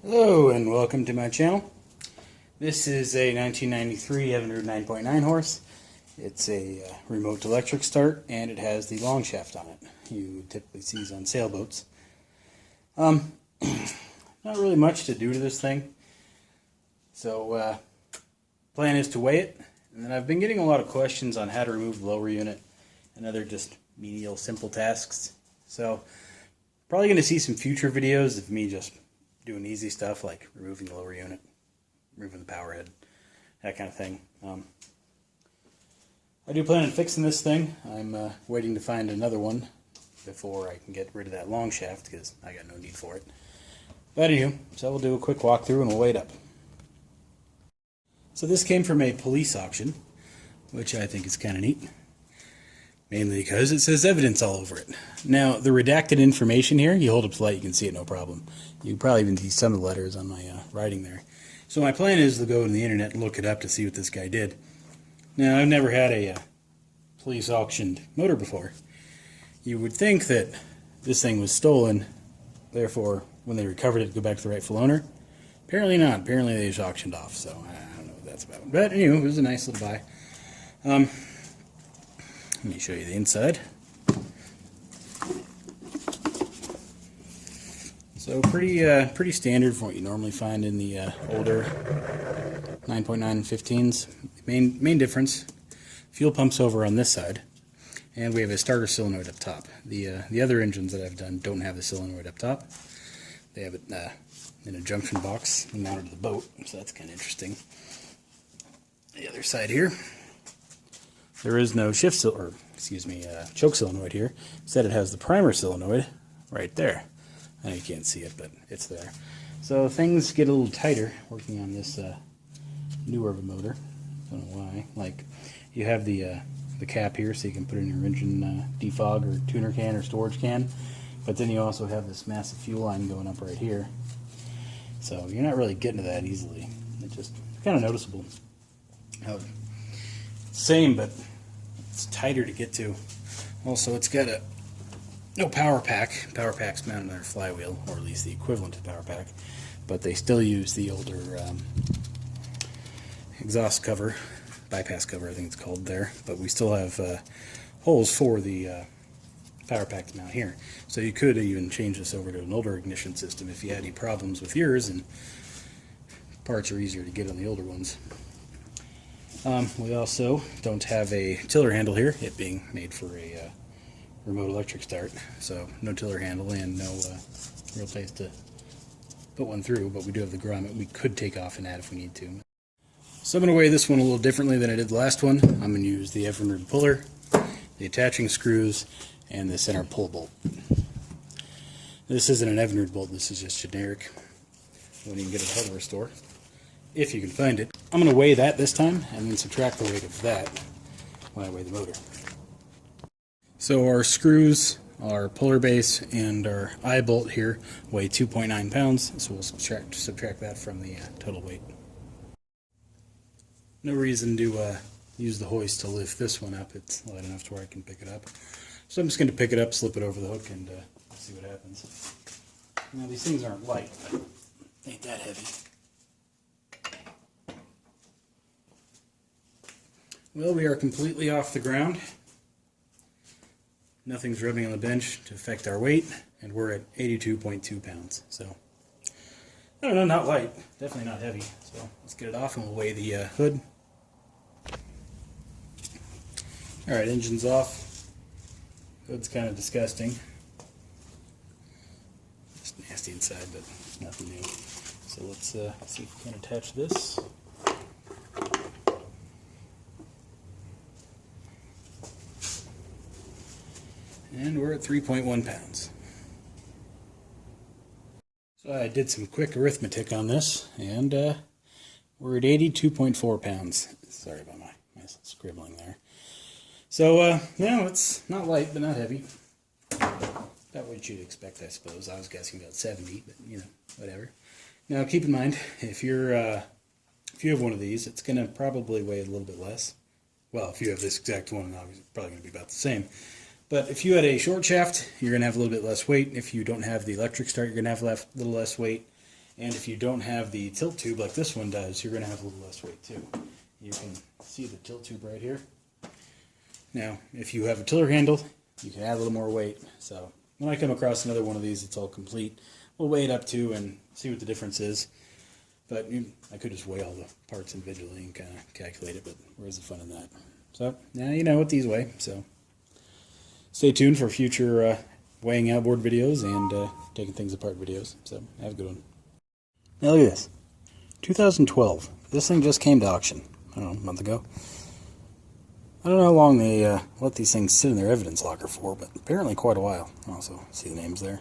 Hello and welcome to my channel. This is a 1993 Evinrude 9.9 horse. It's a remote electric start and it has the long shaft on it. You typically see these on sailboats. Not really much to do to this thing. So plan is to weigh it, and then I've been getting a lot of questions on how to remove the lower unit and other just menial simple tasks. So probably going to see some future videos of me just doing easy stuff like removing the lower unit, removing the power head, that kind of thing. I do plan on fixing this thing. I'm waiting to find another one before I can get rid of that long shaft because I got no need for it. But anywho, so we'll do a quick walkthrough and we'll weigh it up. So this came from a police auction, which I think is kind of neat. Mainly because it says evidence all over it. Now, the redacted information here, you hold up to the light, you can see it no problem. You can probably even see some of the letters on my writing there. So my plan is to go to the internet and look it up to see what this guy did. Now, I've never had a police auctioned motor before. You would think that this thing was stolen, therefore, when they recovered it, go back to the rightful owner. Apparently not. Apparently they just auctioned off, so I don't know what that's about. But anyway, it was a nice little buy. Let me show you the inside. So pretty standard for what you normally find in the older 9.9 and 15s. Main difference, fuel pumps over on this side, and we have a starter solenoid up top. The other engines that I've done don't have the solenoid up top. They have it in a junction box mounted to the boat, so that's kind of interesting. The other side here, there is no choke solenoid here. Instead, it has the primer solenoid right there. I know you can't see it, but it's there. So things get a little tighter working on this newer of a motor. Don't know why. Like, you have the cap here, so you can put it in your engine defog or tuner can or storage can. But then you also have this massive fuel line going up right here. So you're not really getting to that easily. It's just kind of noticeable. Same, but it's tighter to get to. Also, it's got no power pack. Power pack's mounted on their flywheel, or at least the equivalent to power pack. But they still use the older exhaust cover, bypass cover I think it's called there. But we still have holes for the power pack to mount here. So you could even change this over to an older ignition system if you had any problems with yours, and parts are easier to get on the older ones. We also don't have a tiller handle here, it being made for a remote electric start. So no tiller handle and no real place to put one through, but we do have the grommet we could take off and add if we need to. So I'm going to weigh this one a little differently than I did the last one. I'm going to use the Evinrude puller, the attaching screws, and the center pull bolt. This isn't an Evinrude bolt, this is just generic when you can get it at a hardware store, if you can find it. I'm going to weigh that this time and then subtract the weight of that when I weigh the motor. So our screws, our puller base, and our eye bolt here weigh 2.9 pounds, so we'll subtract that from the total weight. No reason to use the hoist to lift this one up. It's light enough to where I can pick it up. So I'm just going to pick it up, slip it over the hook, and see what happens. Now these things aren't light, but they ain't that heavy. Well, we are completely off the ground. Nothing's rubbing on the bench to affect our weight, and we're at 82.2 pounds. So, I don't know, not light, definitely not heavy. So let's get it off and we'll weigh the hood. Alright, engine's off. Hood's kind of disgusting. It's nasty inside, but nothing new. So let's see if we can attach this. And we're at 3.1 pounds. So I did some quick arithmetic on this, and we're at 82.4 pounds. Sorry about my scribbling there. So, no, it's not light, but not heavy. About what you'd expect, I suppose. I was guessing about 70, but, you know, whatever. Now, keep in mind, if you have one of these, it's going to probably weigh a little bit less. Well, if you have this exact one, it's probably going to be about the same. But if you had a short shaft, you're going to have a little bit less weight. If you don't have the electric start, you're going to have a little less weight. And if you don't have the tilt tube like this one does, you're going to have a little less weight too. You can see the tilt tube right here. Now, if you have a tiller handle, you can add a little more weight. So when I come across another one of these, it's all complete. We'll weigh it up too and see what the difference is. But I could just weigh all the parts individually and kind of calculate it, but where's the fun in that? So now you know what these weigh. So stay tuned for future weighing outboard videos and taking things apart videos. So have a good one. Now look at this. 2012. This thing just came to auction, I don't know, a month ago. I don't know how long they let these things sit in their evidence locker for, but apparently quite a while. Also, see the names there.